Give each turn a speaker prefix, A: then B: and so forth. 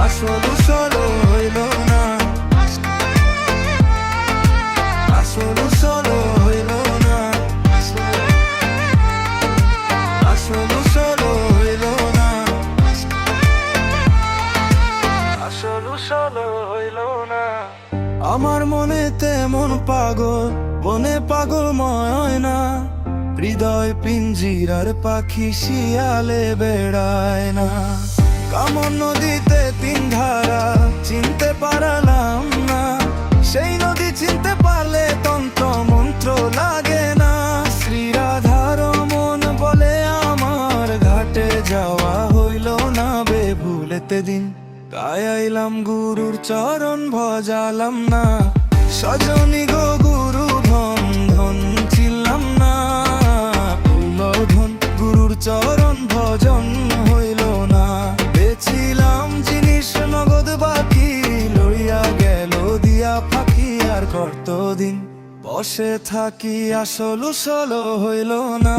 A: আসল উসল হইল না, আসল উসল হইল না, আসল উসল হইল না, আসল উসল হইল না। আমার মনে তেমন পাগল, বনে পাগলময় না, হৃদয় পিঞ্জিরার পাখি শিয়ালে বেড়ায় না। কামন নদীতে তিন ধারা চিনতে পারলাম না, সেই নদী চিনতে পারলে তন্ত্র মন্ত্র লাগে না। শ্রীরাধার মন বলে আমার ঘাটে যাওয়া হইল না বে ভুলেতে দিন, গায়াইলাম গুরুর চরণ ভজালাম না। সজনী গো গুরু ধন ধন ছিলাম না, ধন গুরুর চরণ ভজন হইল না। বেছিলাম জিনিস নগদ বাকি, লইয়া গেল দিয়া ফাঁকি আর কতদিন বসে থাকি, আসল উসল হইল না।